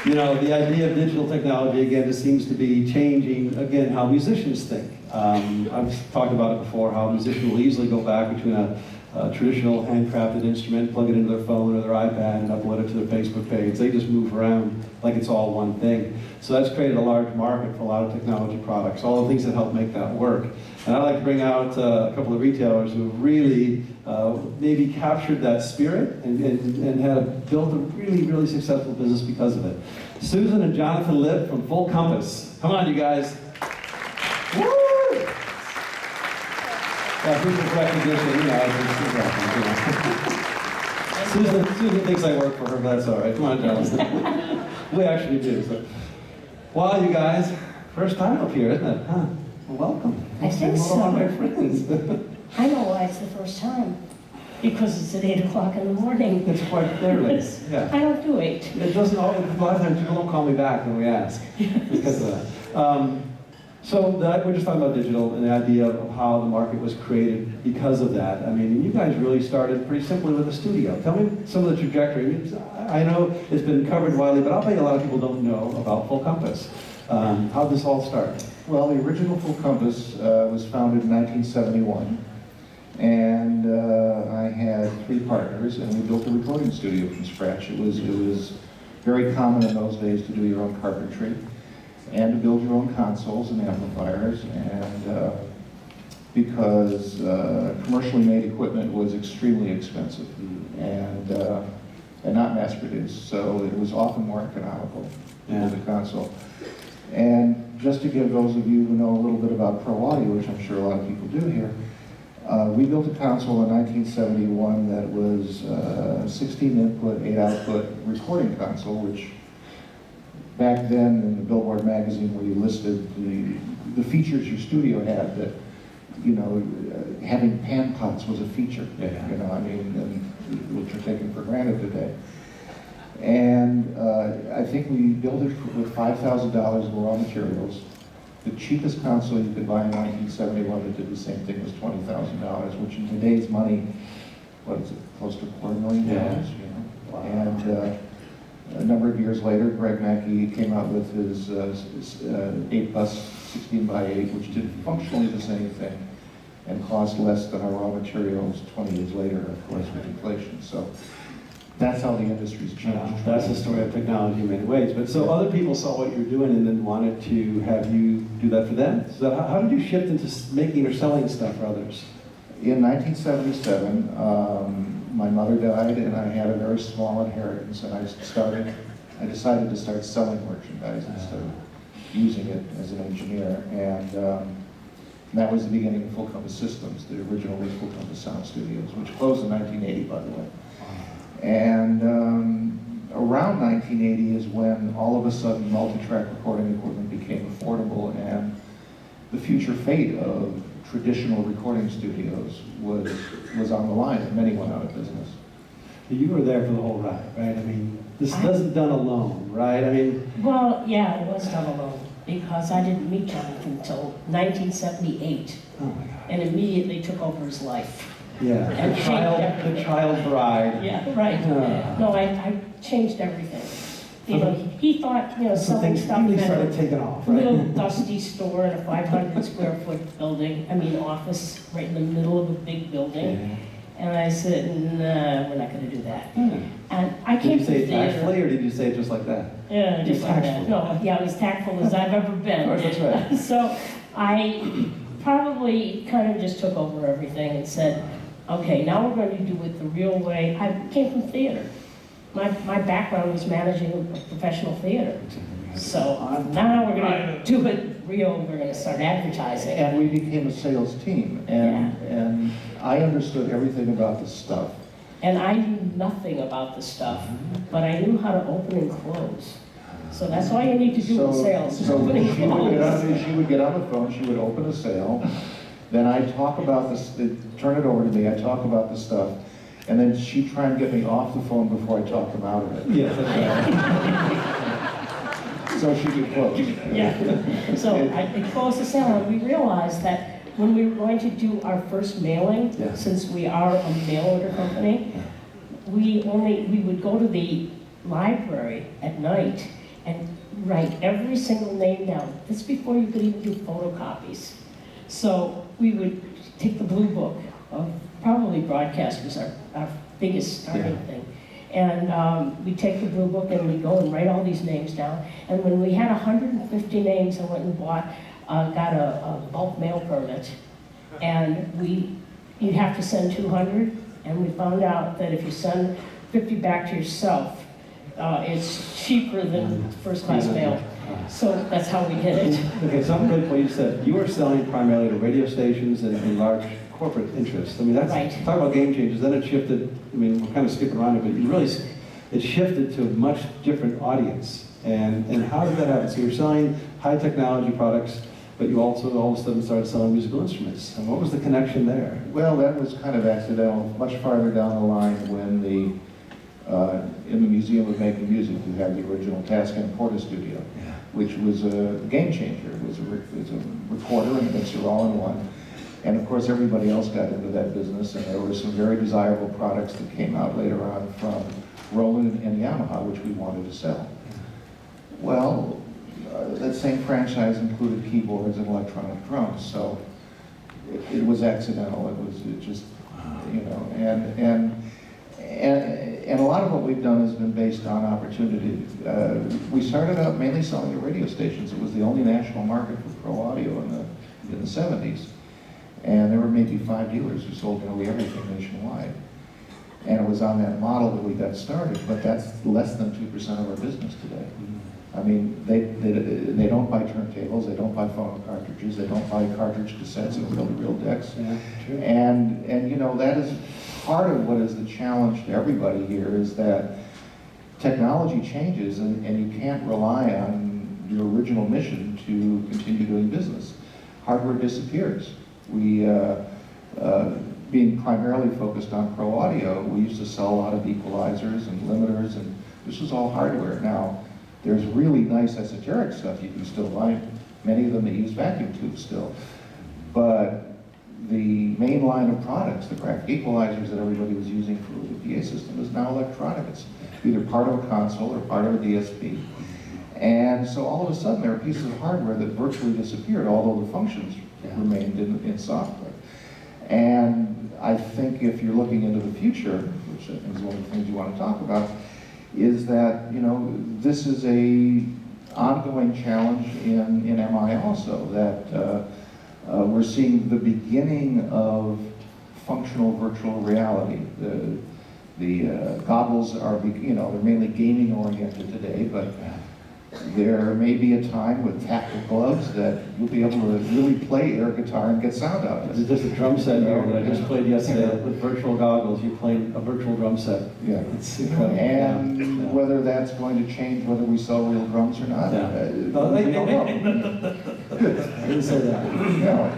You know, the idea of digital technology, again, just seems to be changing, again, how musicians think. I've talked about it before, how a musician will easily go back between a traditional handcrafted instrument, plug it into their phone or their iPad and upload it to their Facebook page. They just move around like it's all one thing. So that's created a large market for a lot of technology products, all the things that help make that work. And I'd like to bring out a couple of retailers who have really maybe captured that spirit and have built a really, really successful business because of it. Susan and Jonathan Lipp from Full Compass. Come on, you guys. Woo! Yeah, people's recognition, you know, Susan thinks I work for her, but that's all right. Come on, Jonathan. We actually do. So. Wow, you guys, first time up here, isn't it? Huh? Well, welcome. I think so. All my friends. I know why it's the first time. Because it's at 8 o'clock in the morning. It's quite early. Yeah. I don't do 8. It doesn't always, a lot of times people don't call me back when we ask because of that. We're just talking about digital and the idea of how the market was created because of that. I mean, you guys really started pretty simply with a studio. Tell me some of the trajectory. I know it's been covered widely, but I'll bet a lot of people don't know about Full Compass. How did this all start? Well, the original Full Compass was founded in 1971, and I had 3 partners, and we built a recording studio from scratch. It was very common in those days to do your own carpentry and to build your own consoles and amplifiers, and because commercially made equipment was extremely expensive and not mass produced, so it was often more economical to build a console. And just to give those of you who know a little bit about pro audio, which I'm sure a lot of people do here, we built a console in 1971 that was 16 input, 8 output recording console, which back then in the Billboard magazine where you listed the features your studio had, that, you know, having pan pots was a feature, you know, I mean, which are taken for granted today. And I think we built it with $5,000 in raw materials. The cheapest console you could buy in 1971 that did the same thing was $20,000, which in today's money, what is it, close to $4 million, you know? Wow. And a number of years later, Greg Mackey came out with his 8-bus 16 by 8, which did functionally the same thing and cost less than our raw materials 20 years later, of course, with inflation. So that's how the industry's changed. Yeah, that's the story of technology in many ways. But so other people saw what you were doing and then wanted to have you do that for them. So how did you shift into making or selling stuff for others? In 1977, my mother died and I had a very small inheritance, and I decided to start selling merchandise instead of using it as an engineer. And that was the beginning of Full Compass Systems, the original Full Compass Sound Studios, which closed in 1980, by the way. And around 1980 is when all of a sudden multi-track recording equipment became affordable, and the future fate of traditional recording studios was on the line, and many went out of business. You were there for the whole ride, right? I mean, this wasn't done alone, right? I mean, well, yeah, it was done alone, because I didn't meet Jonathan until 1978, oh my God. and immediately took over his life. Yeah, And the child bride. Yeah, right. No, I changed everything. You know, he thought, you know, selling stuff really meant started taking off, a right? little dusty store in a 500 square foot building, office right in the middle of a big building. Yeah. And I said, no, we're not going to do that. And I came Did from you say it theater. tactfully, or did you say it just like that? Yeah, just like that. No, yeah, as tactful as I've ever been. Of course, that's right. So I probably kind of just took over everything and said, okay, now we're going to do it the real way. I came from theater. My background was managing professional theater. So now we're going to do it real. We're going to start advertising. And we became a sales team, and I understood everything about the stuff. And I knew nothing about the stuff, but I knew how to open and close. So that's all you need to do in sales, is open and close. She would get on the phone, she would open a sale, then I'd talk about this, turn it over to me, I'd talk about the stuff, and then she'd try and get me off the phone before I talked them out of it. Yes, that's right. So she could close. Yeah. So I closed the sale, and we realized that when we were going to do our first mailing, since we are a mail order company, we would go to the library at night and write every single name down. This before you could even do photocopies. So we would take the blue book, probably broadcast was our biggest starting thing. And we'd take the blue book and we'd go and write all these names down. And when we had 150 names, I went and got a bulk mail permit. And you'd have to send 200. And we found out that if you send 50 back to yourself, it's cheaper than first-class mail. So that's how we did it. Okay, something good what you said. You were selling primarily to radio stations and large corporate interests. I mean, that's, Right. talk about game changers. Then it shifted, I mean, we're kind of skipping around it, but it shifted to a much different audience. And how did that happen? So you're selling high technology products, but you also all of a sudden started selling musical instruments. And what was the connection there? Well, that was kind of accidental. Much farther down the line when in the Museum of Making Music, you had the original Tascam Porta Studio, which was a game changer. It was a recorder and a mixer all in one. And of course, everybody else got into that business, and there were some very desirable products that came out later on from Roland and Yamaha, which we wanted to sell. Well, that same franchise included keyboards and electronic drums, so it was accidental. It just, you know, and a lot of what we've done has been based on opportunity. We started out mainly selling to radio stations. It was the only national market for pro audio in the 70s. And there were maybe 5 dealers who sold nearly everything nationwide. And it was on that model that we got started, but that's less than 2% of our business today. I mean, they don't buy turntables, they don't buy phone cartridges, they don't buy cartridge cassettes and reel-to-reel decks. Yeah, true. And you know, that is part of what is the challenge to everybody here, is that technology changes and you can't rely on your original mission to continue doing business. Hardware disappears. We, being primarily focused on pro audio, we used to sell a lot of equalizers and limiters, and this was all hardware. Now, there's really nice esoteric stuff you can still buy, many of them that use vacuum tubes still. But the main line of products, the graphic equalizers that everybody was using for the PA system, is now electronic. It's either part of a console or part of a DSP. And so all of a sudden there are pieces of hardware that virtually disappeared, although the functions remained in software. And I think if you're looking into the future, which I think is one of the things you want to talk about, is that, you know, this is a ongoing challenge in MI also, that we're seeing the beginning of functional virtual reality. The goggles are, you know, they're mainly gaming oriented today, but there may be a time with tactile gloves that you'll be able to really play air guitar and get sound out of it. There's just a drum set here that I just played yesterday with virtual goggles. You played a virtual drum set. Yeah. It's incredible. And whether that's going to change whether we sell real drums or not, we don't know. I didn't say that. No.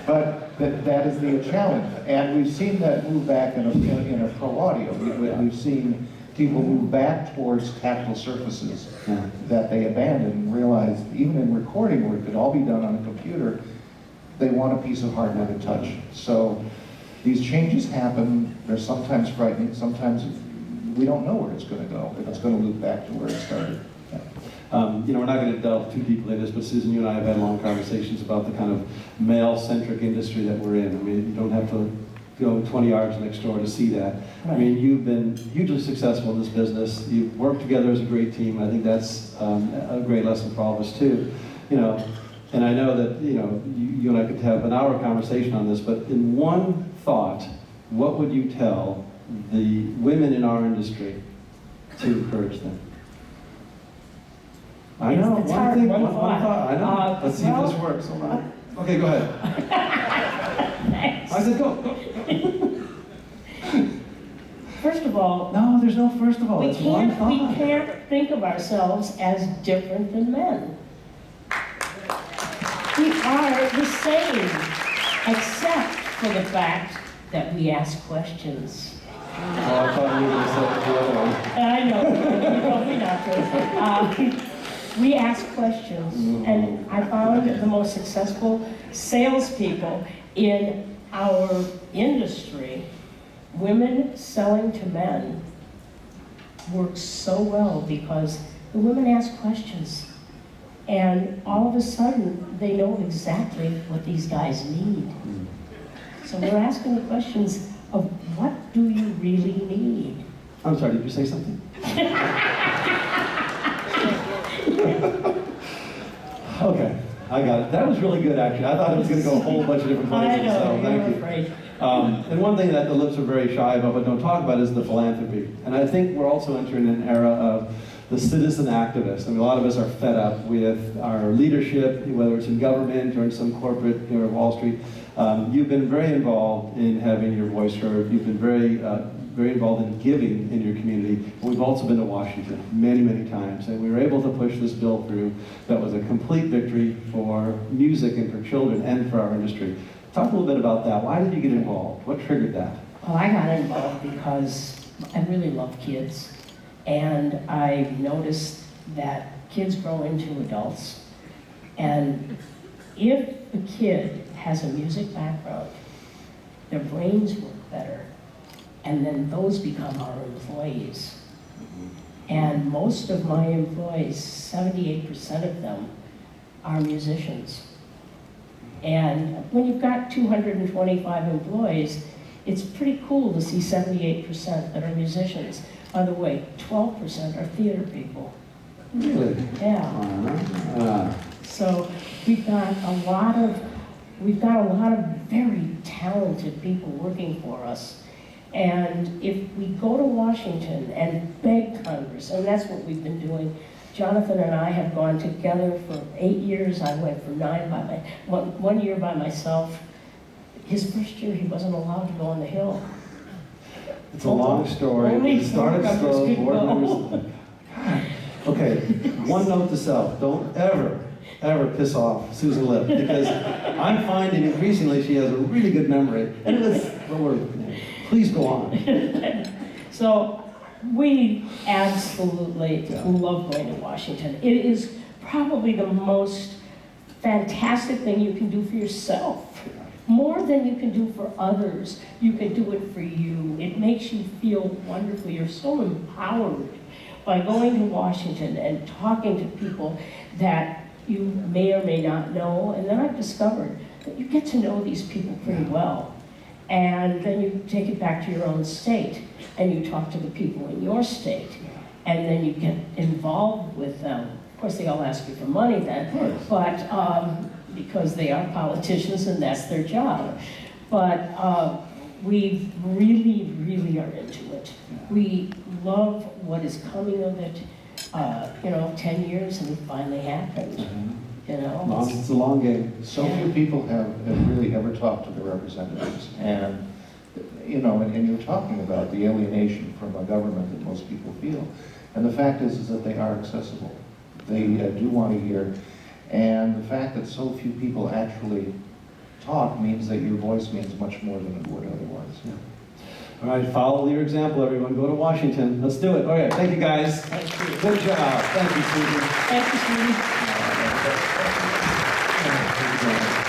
But that is the challenge. And we've seen that move back in a pro audio. We've seen people move back towards tactile surfaces that they abandoned and realized, even in recording where it could all be done on a computer, they want a piece of hardware to touch. So these changes happen. They're sometimes frightening. Sometimes we don't know where it's going to go, if it's going to loop back to where it started. You know, we're not going to delve too deeply into this, but Susan, you and I have had long conversations about the kind of male-centric industry that we're in. I mean, you don't have to go 20 yards next door to see that. I mean, you've been hugely successful in this business. You've worked together as a great team. I think that's a great lesson for all of us too. You know, and I know that, you know, you and I could have an hour conversation on this, but in one thought, what would you tell the women in our industry to encourage them? I know, It's one hard, thing, one one thought. thought. I know. Let's see if this works. Hold on. Okay, go ahead. I said go. First of all, No, there's no first of all. we It's one thought. can't think of ourselves as different than men. We are the same, except for the fact that we ask questions. Oh, I thought you were going to say the other one. I know, probably not. We ask questions, and I found the most successful salespeople in our industry, women selling to men, works so well because The women ask questions. And all of a sudden, they know exactly what these guys need. So we're asking the questions of what do you really need? I'm sorry, did you say something? Okay, I got it. That was really good, actually. I thought it was going to go a whole bunch of different places, I know, so thank you're you. afraid. And one thing that the Lips are very shy about but don't talk about is the philanthropy. And I think we're also entering an era of the citizen activist. I mean, a lot of us are fed up with our leadership, whether it's in government or in some corporate, Wall Street. You've been very involved in having your voice heard. You've been very involved in giving in your community. We've also been to Washington many, many times, and we were able to push this bill through that was a complete victory for music and for children and for our industry. Talk a little bit about that. Why did you get involved? What triggered that? Well, I got involved because I really love kids. And I noticed that kids grow into adults. And if a kid has a music background, their brains work better. And then those become our employees. And most of my employees, 78% of them, are musicians. And when you've got 225 employees, it's pretty cool to see 78% that are musicians. By the way, 12% are theater people. Really? Yeah. So we've got a lot of very talented people working for us. And if we go to Washington and beg Congress, and that's what we've been doing. Jonathan and I have gone together for 8 years. I went for 9 by one year by myself. His first year, he wasn't allowed to go on the Hill. It's a long story. Only It started board slow, members could board go. members. Okay, one note to self, don't ever piss off Susan Lipp, because I'm finding increasingly she has a really good memory. And please go on. So we absolutely love going to Washington. It is probably the most fantastic thing you can do for yourself. More than you can do for others, you can do it for you. It makes you feel wonderful. You're so empowered by going to Washington and talking to people that you may or may not know. And then I've discovered that you get to know these people pretty well. And then you take it back to your own state and you talk to the people in your state. And then you get involved with them. Of course, they all ask you for money then, but because they are politicians and that's their job. But we really, really are into it. We love what is coming of it. 10 years and it finally happened. It's a long game. So few people have really ever talked to their representatives, and and you're talking about the alienation from a government that most people feel. And the fact is that they are accessible. They do want to hear. And the fact that so few people actually talk means that your voice means much more than it would otherwise. Yeah. All right, follow your example, everyone. Go to Washington. Let's do it. All right, thank you, guys. Thank you. Good job. Thank you, Susan. Thank you, Susan. Thank you.